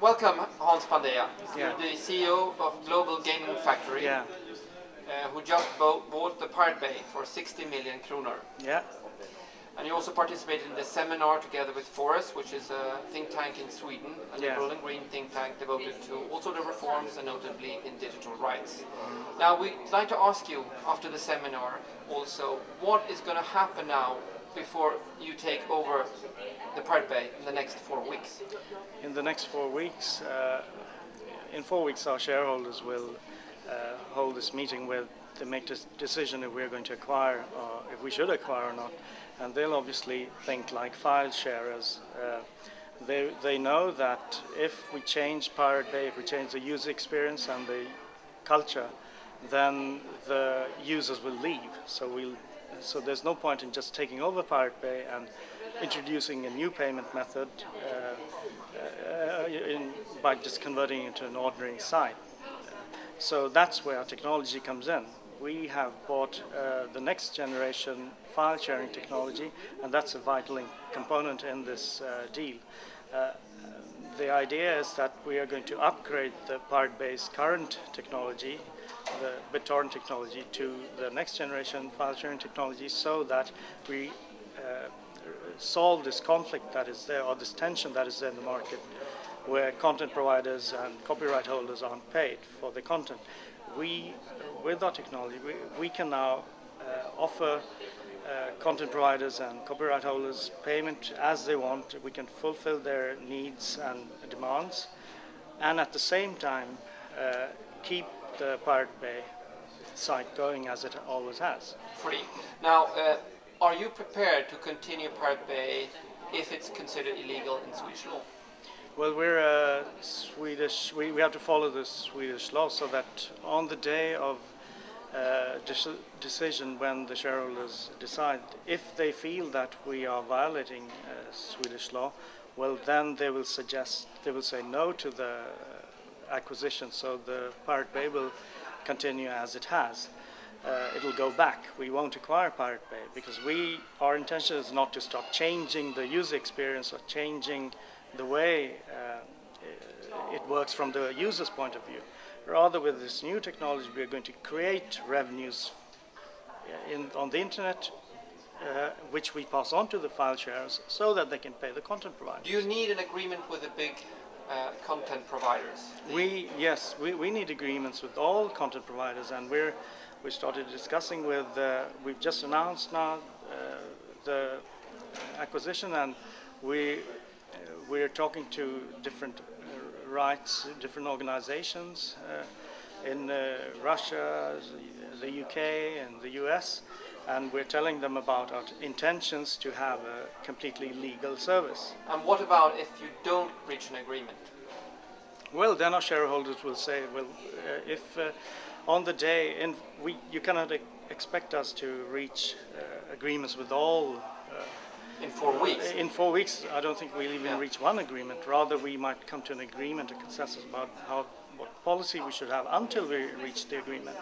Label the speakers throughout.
Speaker 1: Welcome, Hans Pandeya.
Speaker 2: Yeah.
Speaker 1: You're the CEO of Global Gaming Factory,
Speaker 2: Yeah.
Speaker 1: Who just bought the Pirate Bay for 60 million kronor.
Speaker 2: Yeah.
Speaker 1: And you also participated in the seminar together with Forest, which is a think tank in Sweden, a liberal and green think tank devoted to all sort of reforms and notably in digital rights. Now, we'd like to ask you, after the seminar, also, what is going to happen now before you take over the Pirate Bay in the next 4 weeks?
Speaker 2: In the next 4 weeks, in 4 weeks, our shareholders will hold this meeting where they make this decision if we're going to acquire or if we should acquire or not. And they'll obviously think like file sharers. They know that if we change Pirate Bay, if we change the user experience and the culture, then the users will leave. So there's no point in just taking over Pirate Bay and introducing a new payment method by just converting it into an ordinary site. So that's where our technology comes in. We have bought the next generation file sharing technology, and that's a vital component in this deal. The idea is that we are going to upgrade the Pirate Bay's current technology, the BitTorrent technology, to the next generation file sharing technology so that we solve this conflict that is there, or this tension that is there in the market, where content providers and copyright holders aren't paid for the content. With our technology, we can now offer content providers and copyright holders payment as they want. We can fulfill their needs and demands, and at the same time keep the Pirate Bay site going as it always has.
Speaker 1: Free. Now, are you prepared to continue Pirate Bay if it's considered illegal in Swedish law?
Speaker 2: Well, we're Swedish. We have to follow the Swedish law, so that on the day of decision, when the shareholders decide, if they feel that we are violating Swedish law, well, then they will say no to the acquisition. So the Pirate Bay will continue as it has. It'll go back. We won't acquire Pirate Bay because our intention is not to start changing the user experience or changing the way it works from the user's point of view. Rather, with this new technology, we are going to create revenues on the internet, which we pass on to the file sharers so that they can pay the content providers.
Speaker 1: Do you need an agreement with the big content providers?
Speaker 2: Yes, we need agreements with all content providers, and we started discussing with. We've just announced now the acquisition, and we're talking to different different organizations in Russia, the UK, and the US, and we're telling them about our intentions to have a completely legal service.
Speaker 1: And what about if you don't reach an agreement?
Speaker 2: Well, then our shareholders will say, well, if on the day, you cannot expect us to reach agreements with all.
Speaker 1: In 4 weeks?
Speaker 2: In 4 weeks, I don't think we'll even reach one agreement. Rather, we might come to an agreement, a consensus about what policy we should have until we reach the agreement.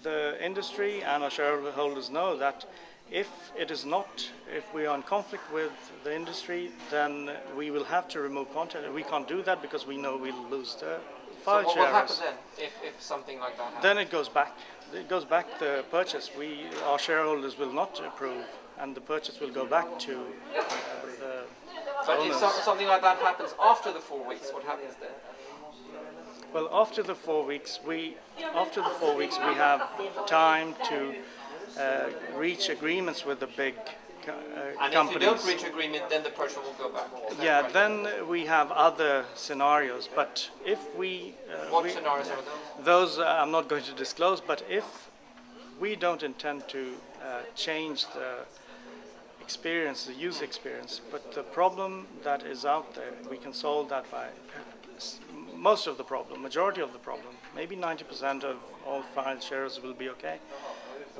Speaker 2: The industry and our shareholders know that if we are in conflict with the industry, then we will have to remove content. We can't do that because we know we'll lose the file sharers.
Speaker 1: So what will happen then if something like that happens?
Speaker 2: Then it goes back. It goes back the purchase. Our shareholders will not approve, and the purchase will go back to the
Speaker 1: But
Speaker 2: owners.
Speaker 1: if something like that happens after the 4 weeks, what happens then?
Speaker 2: Well, after the 4 weeks, we have time to reach agreements with the big
Speaker 1: And
Speaker 2: companies.
Speaker 1: if you don't reach agreement, then the purchase will go back.
Speaker 2: Yeah,
Speaker 1: right?
Speaker 2: then we have other scenarios. But if
Speaker 1: what scenarios are those?
Speaker 2: Those I'm not going to disclose. But if we don't intend to change the experience, the user experience, but the problem that is out there, we can solve that by most of the problem, majority of the problem, maybe 90% of all file sharers will be okay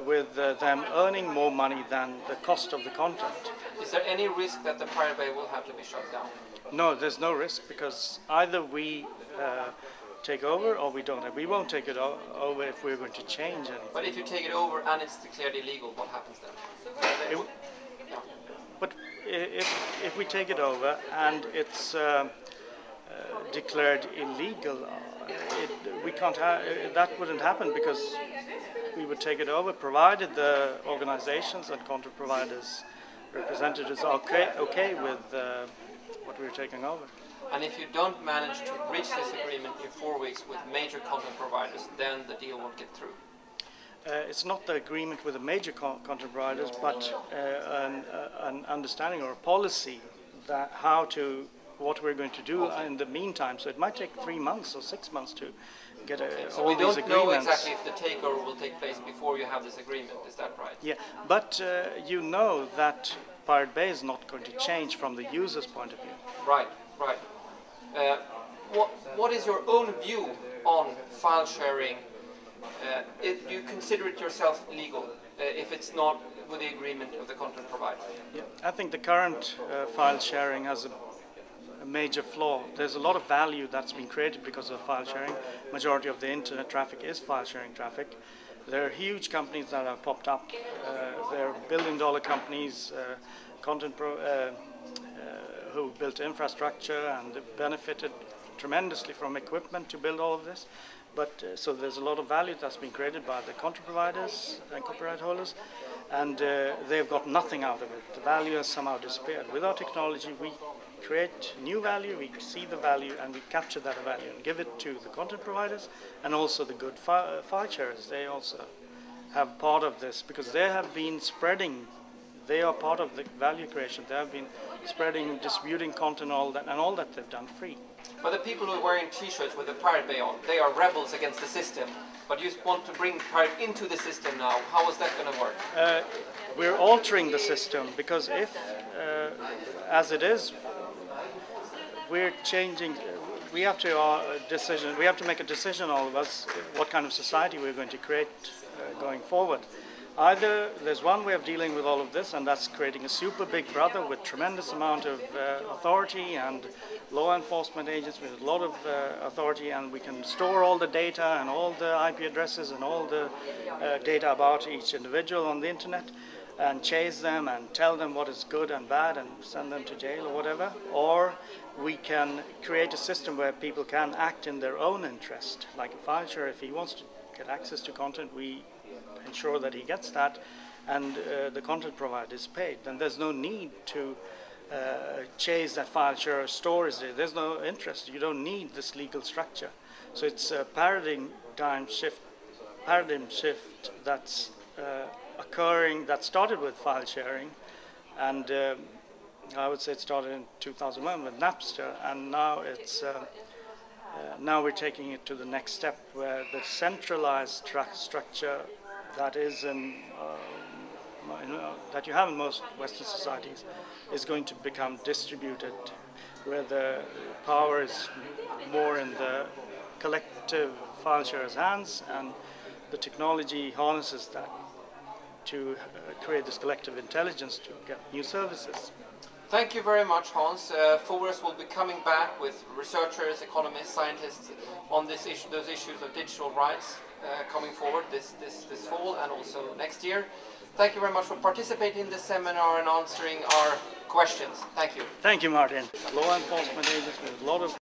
Speaker 2: with them earning more money than the cost of the content.
Speaker 1: Is there any risk that the Pirate Bay will have to be shut down?
Speaker 2: No, there's no risk, because either we take over or we don't. We won't take it over if we're going to change anything.
Speaker 1: But if you take it over and it's declared illegal, what happens then?
Speaker 2: But if we take it over and it's declared illegal, we can't that wouldn't happen, because we would take it over provided the organizations and content providers representatives are okay with what we're taking over.
Speaker 1: And if you don't manage to reach this agreement in 4 weeks with major content providers, then the deal won't get through.
Speaker 2: It's not the agreement with the major content providers, but an understanding or a policy that what we're going to do in the meantime. So it might take 3 months or 6 months to get
Speaker 1: so
Speaker 2: all these agreements.
Speaker 1: We don't know exactly if the takeover will take place before you have this agreement, is that right?
Speaker 2: Yeah, but you know that Pirate Bay is not going to change from the user's point of view.
Speaker 1: Right, right. What is your own view on file sharing? Do you consider it yourself legal if it's not with the agreement of the content provider?
Speaker 2: Yeah, I think the current file sharing has a major flaw. There's a lot of value that's been created because of file sharing. Majority of the internet traffic is file sharing traffic. There are huge companies that have popped up. They're billion-dollar companies, who built infrastructure and benefited tremendously from equipment to build all of this. But so there's a lot of value that's been created by the content providers and copyright holders, and they've got nothing out of it. The value has somehow disappeared. With our technology, we create new value, we see the value, and we capture that value and give it to the content providers and also the good file sharers. They also have part of this because they have been spreading. They are part of the value creation. They have been spreading, distributing content, all that they've done free.
Speaker 1: But the people who are wearing T-shirts with the Pirate Bay on, they are rebels against the system. But you want to bring Pirate into the system now. How is that going to work?
Speaker 2: We're altering the system because if, as it is, we're changing. We have to We have to make a decision, all of us, what kind of society we're going to create going forward. Either there's one way of dealing with all of this, and that's creating a super big brother with tremendous amount of authority and law enforcement agents with a lot of authority, and we can store all the data and all the IP addresses and all the data about each individual on the internet and chase them and tell them what is good and bad and send them to jail or whatever. Or we can create a system where people can act in their own interest, like a file sharer. If he wants to get access to content, we ensure that he gets that, and the content provider is paid. Then there's no need to chase that file sharer, stores it. There's no interest. You don't need this legal structure. So it's a paradigm shift that's occurring, that started with file sharing, and I would say it started in 2001 with Napster, and now it's now we're taking it to the next step, where the centralized structure that is that you have in most Western societies is going to become distributed, where the power is more in the collective file sharer's hands, and the technology harnesses that to create this collective intelligence to get new services.
Speaker 1: Thank you very much, Hans. Forest will be coming back with researchers, economists, scientists on those issues of digital rights coming forward this fall and also next year. Thank you very much for participating in this seminar and answering our questions. Thank you.
Speaker 2: Thank you, Martin. Law enforcement agents with a lot of